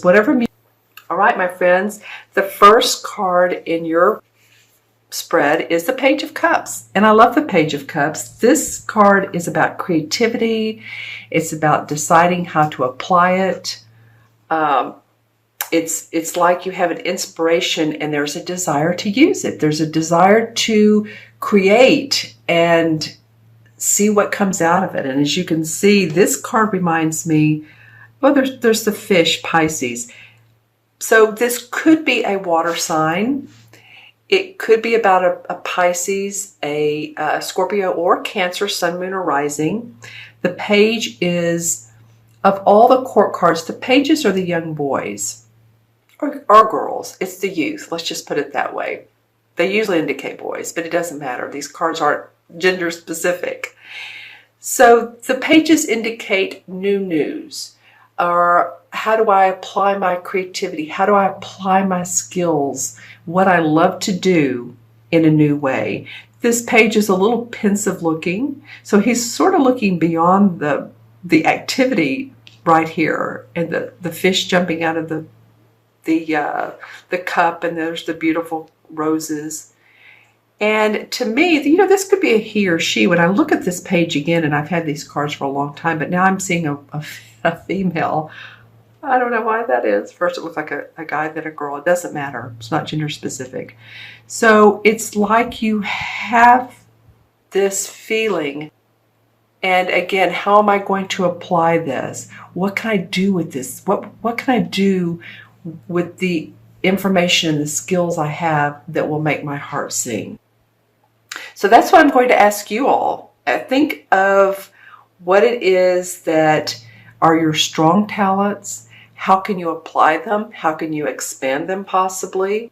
whatever. All right, my friends, the first card in your spread is the Page of Cups, and I love the Page of Cups. This card is about creativity. It's about deciding how to apply it. It's like you have an inspiration and there's a desire to use it. There's a desire to create and see what comes out of it. And as you can see, this card reminds me, well, there's the fish, Pisces. So this could be a water sign. It could be about a Pisces, a Scorpio, or Cancer, Sun, Moon, or Rising. The page is, of all the court cards, the pages are the young boys or girls. It's the youth. Let's just put it that way. They usually indicate boys, but it doesn't matter. These cards aren't gender specific. So the pages indicate new news, or how do I apply my creativity? How do I apply my skills? What I love to do in a new way. This page is a little pensive looking. So he's sort of looking beyond the activity right here, and the fish jumping out of the cup, and there's the beautiful roses. And to me, this could be a he or she. When I look at this page again, and I've had these cards for a long time, but now I'm seeing a female. I don't know why that is. First it looked like a guy, then a girl. It doesn't matter. It's not gender specific. So it's like you have this feeling. And again, how am I going to apply this? What can I do with this? What can I do with the information and the skills I have that will make my heart sing? So that's what I'm going to ask you all. Think of what it is that are your strong talents. How can you apply them? How can you expand them possibly?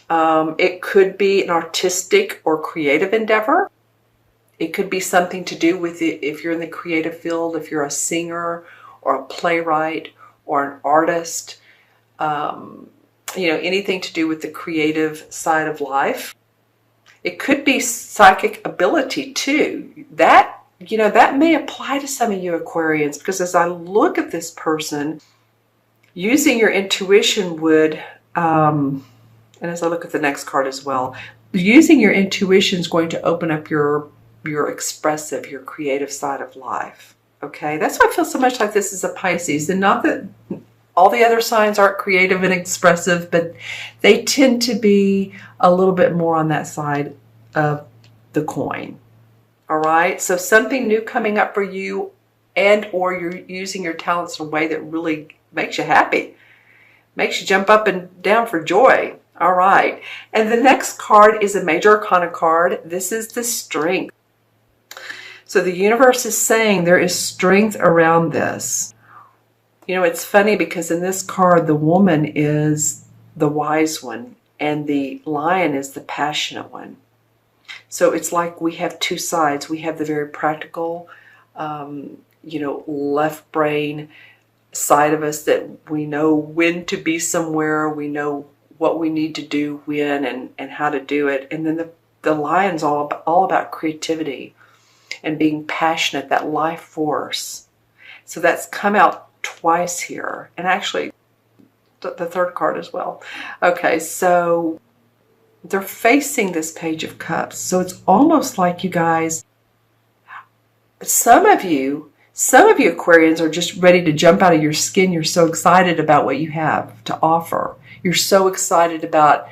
It could be an artistic or creative endeavor. It could be something to do with it if you're in the creative field, if you're a singer or a playwright or an artist. Anything to do with the creative side of life. It could be psychic ability too. That may apply to some of you Aquarians, because as I look at this person, using your intuition would, and as I look at the next card as well, using your intuition is going to open up your expressive, your creative side of life. Okay, that's why I feel so much like this is a Pisces. And not that all the other signs aren't creative and expressive, but they tend to be a little bit more on that side of the coin. All right, so something new coming up for you, and or you're using your talents in a way that really makes you happy, makes you jump up and down for joy. All right, and the next card is a Major Arcana card. This is the Strength. So the universe is saying there is strength around this. It's funny because in this card, the woman is the wise one and the lion is the passionate one. So it's like we have two sides. We have the very practical, left brain side of us that we know when to be somewhere. We know what we need to do when and how to do it. And then the lion's all about creativity and being passionate, that life force. So that's come out twice here, and actually the third card as well. Okay, so they're facing this Page of Cups. So it's almost like you guys, some of you Aquarians are just ready to jump out of your skin. You're so excited about what you have to offer. You're so excited about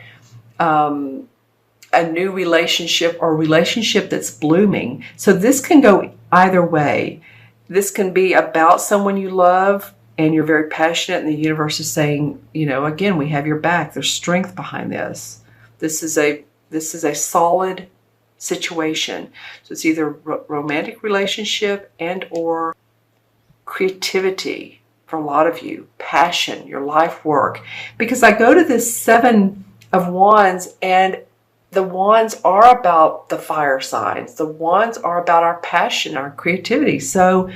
a new relationship or a relationship that's blooming. So this can go either way. This can be about someone you love and you're very passionate, and the universe is saying, again, we have your back. There's strength behind this. This is a solid situation. So it's either romantic relationship and or creativity for a lot of you, passion, your life work. Because I go to this Seven of Wands, and the wands are about the fire signs. The wands are about our passion, our creativity. So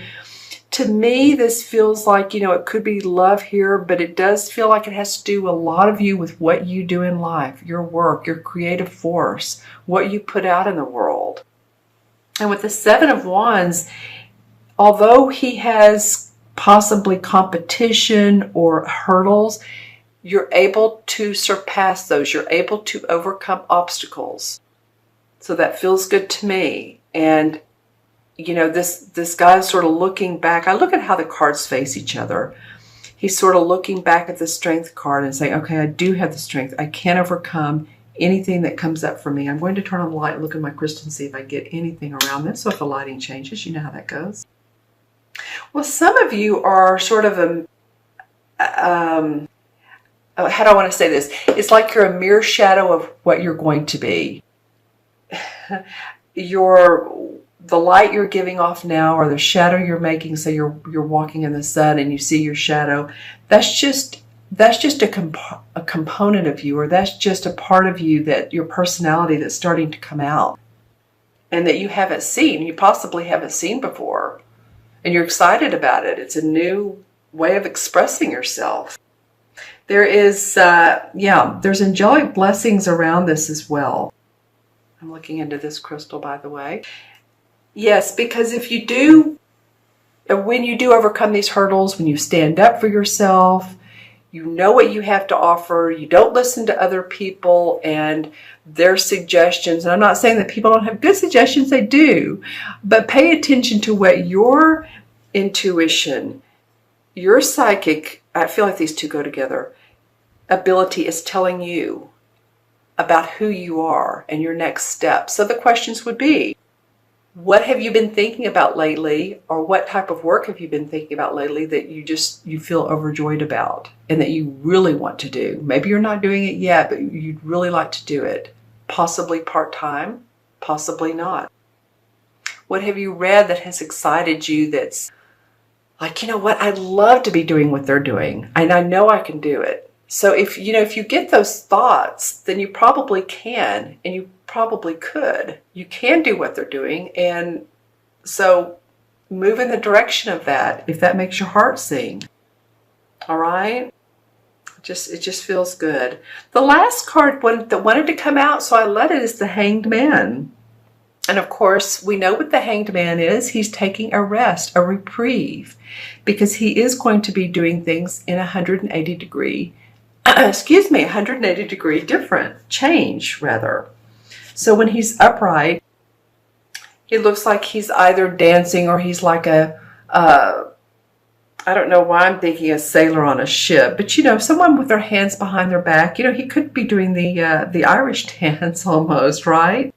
to me, this feels like, it could be love here, but it does feel like it has to do a lot of you with what you do in life, your work, your creative force, what you put out in the world. And with the Seven of Wands, although he has possibly competition or hurdles, you're able to surpass those. You're able to overcome obstacles. So that feels good to me. And, you know, this guy is sort of looking back. I look at how the cards face each other. He's sort of looking back at the strength card and saying, okay, I do have the strength. I can overcome anything that comes up for me. I'm going to turn on the light and look in my crystal and see if I get anything around this. So if the lighting changes, you know how that goes. Well, some of you are sort of how do I want to say this? It's like you're a mere shadow of what you're going to be. The light you're giving off now, or the shadow you're making, so you're walking in the sun and you see your shadow, that's just a component of you, or that's just a part of you, that your personality that's starting to come out and that you haven't seen, you possibly haven't seen before, and you're excited about it. It's a new way of expressing yourself. There is, there's angelic blessings around this as well. I'm looking into this crystal, by the way. Yes, because if you do, when you do overcome these hurdles, when you stand up for yourself, you know what you have to offer, you don't listen to other people and their suggestions. And I'm not saying that people don't have good suggestions, they do. But pay attention to what your intuition, your psychic, I feel like these two go together, ability is telling you about who you are and your next step. So the questions would be, what have you been thinking about lately, or what type of work have you been thinking about lately that you feel overjoyed about and that you really want to do? Maybe you're not doing it yet, but you'd really like to do it. Possibly part-time, possibly not. What have you read that has excited you, that's like, you know what, I'd love to be doing what they're doing and I know I can do it. So if you get those thoughts, then you probably can, and you probably could. You can do what they're doing, and so move in the direction of that if that makes your heart sing. All right? It just feels good. The last card that wanted to come out, so I let it, is the Hanged Man. And of course, we know what the Hanged Man is. He's taking a rest, a reprieve, because he is going to be doing things in 180 degree 180 degree different change, rather. So when he's upright, he looks like he's either dancing or he's like I don't know why I'm thinking a sailor on a ship, but someone with their hands behind their back. He could be doing the Irish dance almost, right?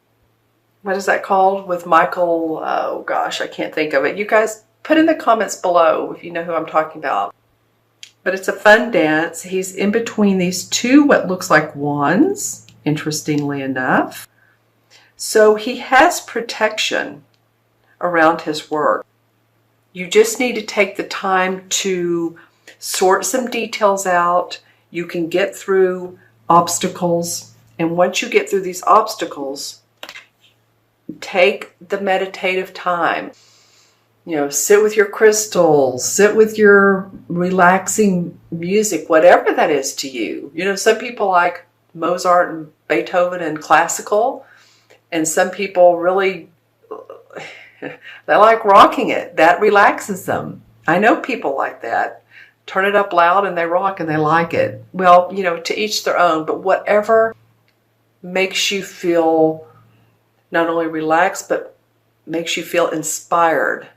What is that called with Michael? Oh gosh, I can't think of it. You guys put in the comments below if you know who I'm talking about. But it's a fun dance. He's in between these two, what looks like wands, interestingly enough. So he has protection around his work. You just need to take the time to sort some details out. You can get through obstacles. And once you get through these obstacles, take the meditative time. Sit with your crystals, sit with your relaxing music, whatever that is to you. Some people like Mozart and Beethoven and classical, and some people really, they like rocking it. That relaxes them. I know people like that. Turn it up loud and they rock and they like it. Well, to each their own, but whatever makes you feel not only relaxed, but makes you feel inspired.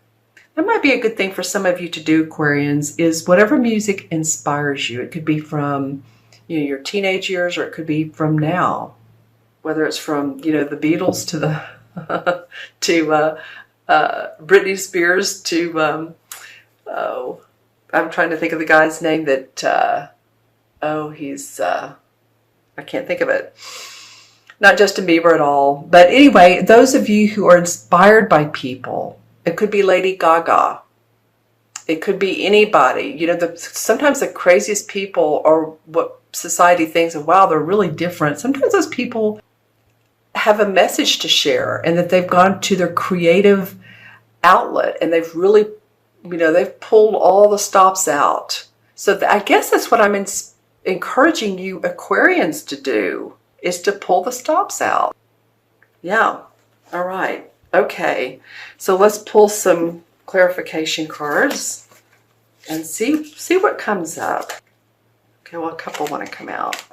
That might be a good thing for some of you to do, Aquarians, is whatever music inspires you. It could be from your teenage years, or it could be from now. Whether it's from the Beatles to the to Britney Spears to I'm trying to think of the guy's name that he's I can't think of it. Not Justin Bieber at all. But anyway, those of you who are inspired by people. It could be Lady Gaga. It could be anybody. Sometimes the craziest people are what society thinks of, wow, they're really different. Sometimes those people have a message to share, and that they've gone to their creative outlet, and they've really, they've pulled all the stops out. So I guess that's what I'm encouraging you Aquarians to do, is to pull the stops out. Yeah. All right. Okay, so let's pull some clarification cards. and see what comes up. Okay, well, a couple want to come out.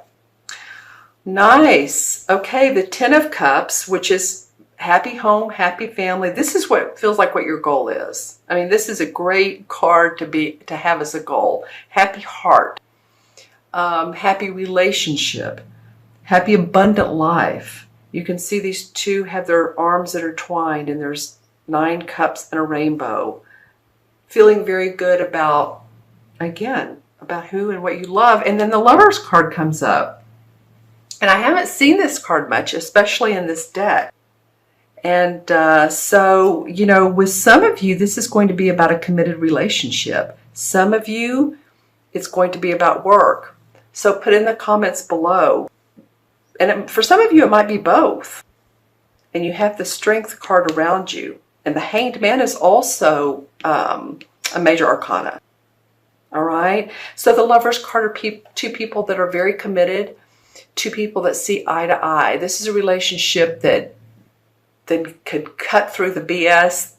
Nice. Okay, the Ten of Cups, which is happy home, happy family. This is what feels like what your goal is. I mean, this is a great card to have as a goal. Happy heart, happy relationship, happy abundant life. You can see these two have their arms intertwined, and there's 9 cups and a rainbow. Feeling very good about, again, about who and what you love. And then the Lovers card comes up. And I haven't seen this card much, especially in this deck. And so, you know, with some of you, this is going to be about a committed relationship. Some of you, it's going to be about work. So put in the comments below. And for some of you, it might be both. And you have the Strength card around you. And the Hanged Man is also a major arcana. All right. So the Lovers card are two people that are very committed. 2 people that see eye to eye. This is a relationship that could cut through the BS.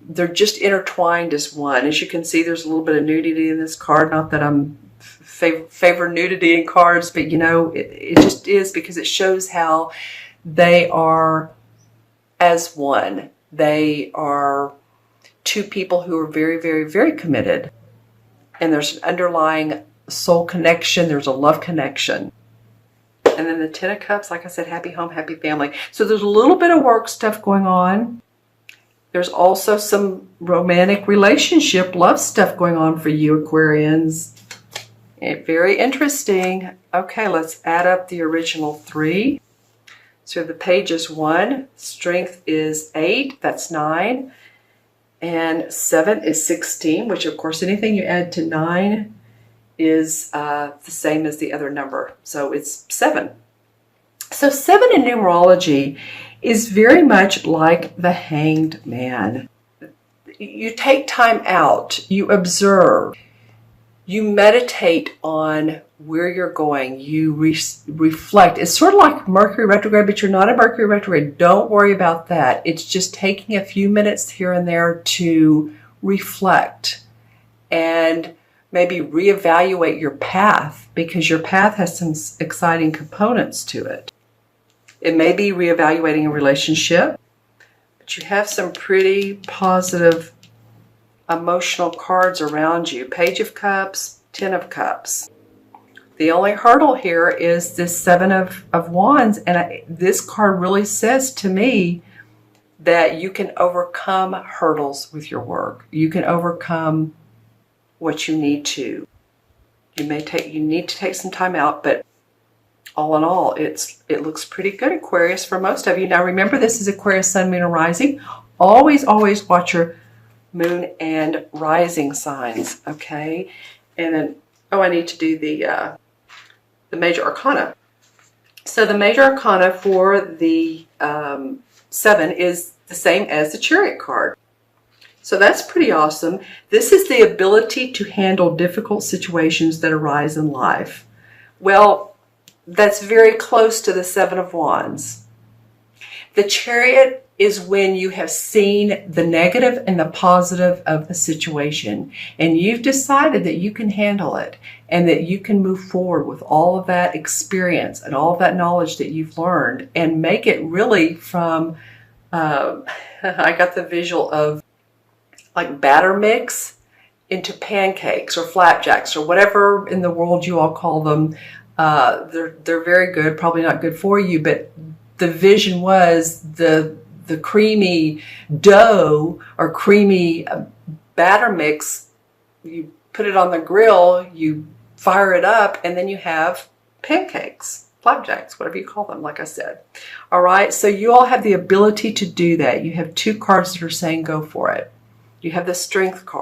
They're just intertwined as one. As you can see, there's a little bit of nudity in this card. Not that I'm favor nudity in cards, but you know, it just is, because it shows how they are as one. They are 2 people who are very, very, very committed. And there's an underlying soul connection. There's a love connection. And then the Ten of Cups, like I said, happy home, happy family. So there's a little bit of work stuff going on. There's also some romantic relationship, love stuff going on for you, Aquarians. Very interesting. Okay, let's add up the original 3. So the Page is 1. Strength is 8. That's 9. And 7 is 16, which of course anything you add to 9 is the same as the other number. So it's 7. So 7 in numerology is very much like the Hanged Man. You take time out, you observe, you meditate on where you're going, you reflect. It's sort of like Mercury retrograde, but you're not a Mercury retrograde. Don't worry about that. It's just taking a few minutes here and there to reflect and maybe reevaluate your path, because your path has some exciting components to it. It may be reevaluating a relationship, but you have some pretty positive emotional cards around you. Page of Cups, 10 of Cups. The only hurdle here is this 7 of Wands, and this card really says to me that you can overcome hurdles with your work. You can overcome what you need to. You need to take some time out, but all in all, it looks pretty good, Aquarius, for most of you. Now remember, this is Aquarius Sun, Moon, and Rising. Always, always watch your Moon and Rising signs, okay? And then, oh, I need to do the Major Arcana. So the Major Arcana for the 7 is the same as the Chariot card. So that's pretty awesome. This is the ability to handle difficult situations that arise in life. Well, that's very close to the 7 of Wands. The Chariot is when you have seen the negative and the positive of the situation, and you've decided that you can handle it and that you can move forward with all of that experience and all of that knowledge that you've learned and make it really from, I got the visual of like batter mix into pancakes or flapjacks or whatever in the world you all call them. They're very good, probably not good for you, but the vision was the creamy dough or creamy batter mix. You put it on the grill, you fire it up, and then you have pancakes, flapjacks, whatever you call them, like I said. All right, so you all have the ability to do that. You have 2 cards that are saying go for it. You have the Strength card.